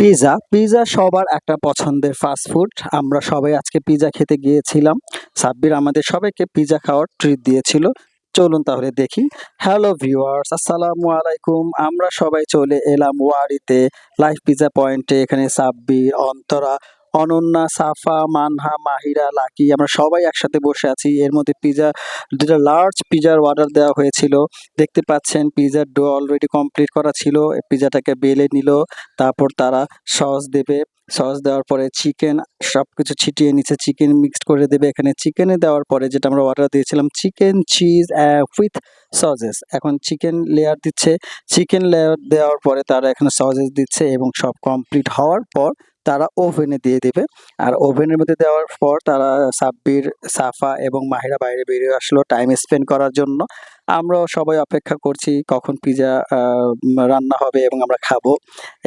Pizza সবার একটা পছন্দের ফাস্ট ফুড। আমরা সবাই আজকে পিৎজা খেতে গিয়েছিলাম। সাব্বির আমাদের সবাইকে পিৎজা খাওয়ার ট্রিট দিয়েছিল। চলুন তাহলে দেখি। হ্যালো ভিউয়ার্স, আসসালামু আলাইকুম। আমরা সবাই চলে এলাম ওয়ারিতে লাইভ পিৎজা পয়েন্টে। এখানে সাব্বির, অন্তরা, অনন্যা, সাফা, মানহা, মাহিরা, লাকি আমরা সবাই একসাথে বসে আছি। এর মধ্যে দুটা লার্জ পিৎজার অর্ডার দেওয়া হয়েছিল। দেখতে পাচ্ছেন পিৎজার ডো অলরেডি কমপ্লিট করা ছিল। পিৎজাটাকে বেলে নিল। তারপর তারা সস দেবে। সস দেওয়ার পরে চিকেন সবকিছু ছিটিয়ে নিচে চিকেন মিক্সড করে দেবে। এখানে চিকেনে দেওয়ার পরে যেটা আমরা অর্ডার দিয়েছিলাম চিকেন চিজ উইথ সসেস। এখন চিকেন লেয়ার দিচ্ছে। চিকেন লেয়ার দেওয়ার পরে তারা এখানে সসেস দিচ্ছে এবং সব কমপ্লিট হওয়ার পর তারা ওভেনে দিয়ে দেবে। আর ওভেনের মধ্যে দেওয়ার পর তারা সাব্বির, সাফা এবং মাহিরা বাইরে বেরিয়ে আসলো টাইম স্পেন্ড করার জন্য। আমরাও সবাই অপেক্ষা করছি কখন পিৎজা রান্না হবে এবং আমরা খাবো।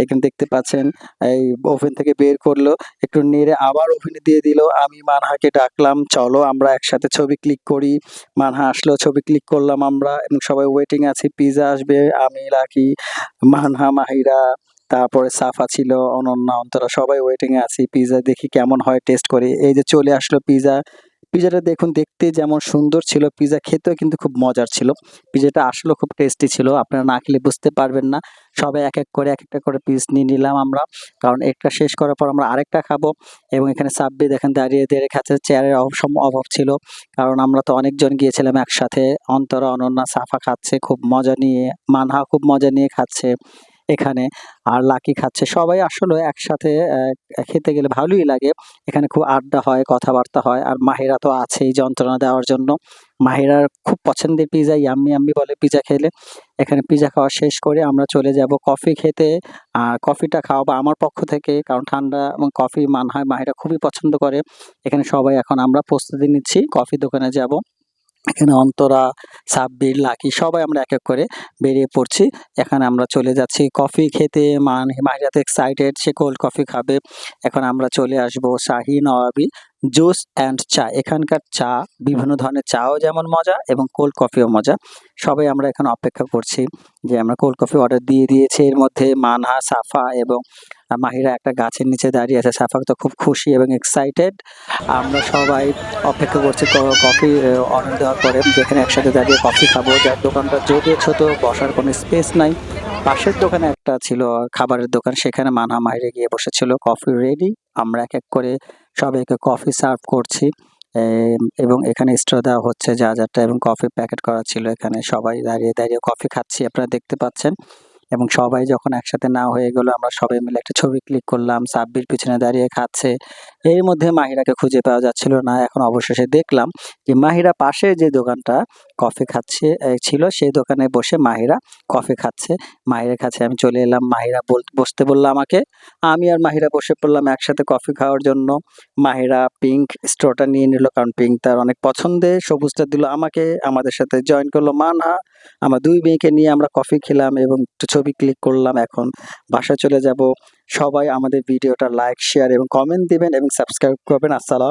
এখানে দেখতে পাচ্ছেন এই ওভেন থেকে বের করলো, একটু নেড়ে আবার ওভেনে দিয়ে দিল। আমি মানহাকে ডাকলাম, চলো আমরা একসাথে ছবি ক্লিক করি। মানহা আসলো, ছবি ক্লিক করলাম আমরা এবং সবাই ওয়েটিং আছি। পিৎজা আসবে। আমি, লাকি, মানহা, মাহিরা, তারপরে সাফা ছিল, অনন্যা, অন্তরা সবাই ওয়েটিং এ আছি। পিৎজা দেখি কেমন হয়, টেস্ট করি। এই যে চলে আসলো পিৎজা। পিৎজাটা দেখুন, দেখতে যেমন সুন্দর ছিল, পিৎজা খেতেও কিন্তু খুব মজার ছিল। পিৎজাটা আসলেও খুব টেস্টি ছিল। আপনারা না খেলে বুঝতে পারবেন না। সবাই একটা করে পিস নিয়ে নিলাম আমরা। কারণ একটা শেষ করার পর আমরা আরেকটা খাবো। এবং এখানে সাব্বির দেখেন দাঁড়িয়ে খাচ্ছে। চেয়ারের অভাব ছিল। কারণ আমরা তো অনেকজন গিয়েছিলাম একসাথে। অন্তরা, অনন্যা, সাফা খাচ্ছে খুব মজা নিয়ে। মানহা খুব মজা নিয়ে খাচ্ছে এখানে। আর লাকি খাচ্ছে। সবাই আসলে একসাথে খেতে গেলে ভালোই লাগে। এখানে খুব আড্ডা হয়, কথাবার্তা হয়। আর মাহিরা তো আছেই যন্ত্রণা দেওয়ার জন্য। মাহিরার খুব পছন্দের পিৎজা, ইয়াম্মি ইয়াম্মি বলে পিৎজা খেলে। এখানে পিৎজা খাওয়া শেষ করে আমরা চলে যাব কফি খেতে। আর কফিটা খাওয়াবো আমার পক্ষ থেকে, কারণ ঠান্ডা এবং কফি মাহিরা খুবই পছন্দ করে। এখানে সবাই এখন আমরা প্রস্তুতি নিচ্ছি, কফি দোকানে যাব। এখানে অন্তরা, সাব্বির, লাকি সবাই আমরা এক করে বেরিয়ে পড়ছি। এখানে আমরা চলে যাচ্ছি কফি খেতে। মাহিরা তো এক্সাইটেড, সে কোল্ড কফি খাবে। এখন আমরা চলে আসবো শাহি নওয়াবী জুস অ্যান্ড চা। এখানকার চা বিভিন্ন ধরনের চাও যেমন মজা এবং কোল্ড কফিও মজা। সবাই আমরা এখন অপেক্ষা করছি যে আমরা কোল্ড কফি অর্ডার দিয়ে দিয়েছি। এর মধ্যে মানহা, সাফা এবং মাহিরা একটা গাছের নিচে দাঁড়িয়ে আছে। সাফা তো খুব খুশি এবং এক্সাইটেড। আমরা সবাই অপেক্ষা করছি কফি অর্ডার দেওয়ার পরে, যেখানে একসাথে দাঁড়িয়ে কফি খাবো। যার দোকানটা যদিও ছোট, বসার কোনো স্পেস নাই। পাশের দোকানে একটা ছিল খাবারের দোকান, সেখানে মানহা মাহিরা গিয়ে বসেছিল। Coffee ready. আমরা এক করে সবাইকে কফি সার্ভ করছি। এবং এখানে স্ট্র দেওয়া হচ্ছে যারটা এবং কফি প্যাকেট করা ছিল। এখানে সবাই দাঁড়িয়ে কফি খাচ্ছি, আপনারা দেখতে পাচ্ছেন। এবং সবাই যখন একসাথে না হয়ে গেল, আমরা সবাই মিলে একটা ছবি ক্লিক করলাম। সাব্বির পিছনে দাঁড়িয়ে খাচ্ছে। এর মধ্যে মাহিরাকে খুঁজে পাওয়া যাচ্ছিল না। এখন অবশেষে দেখলাম যে মাহিরা পাশে যে দোকানটা কফি খাচ্ছে ছিল, সেই দোকানে বসে মাহিরা কফি খাচ্ছে। মাহিরার কাছে আমি চলে এলাম। মাহিরা বসতে বলল আমাকে। আমি আর মাহিরা বসে পড়লাম একসাথে কফি খাওয়ার জন্য। মাহিরা পিঙ্ক স্ট্রটা নিয়ে নিল, কারণ পিঙ্ক তার অনেক পছন্দের। সবুজটা দিল আমাকে। আমাদের সাথে জয়েন করলো মানহা। আমার ২ মেয়েকে নিয়ে আমরা কফি খেলাম এবং একটু ছবি ক্লিক করলাম। এখন বাসায় চলে যাব। সবাই আমাদের ভিডিওটা লাইক, শেয়ার এবং কমেন্ট দিবেন এবং সাবস্ক্রাইব করবেন। আসসালাম।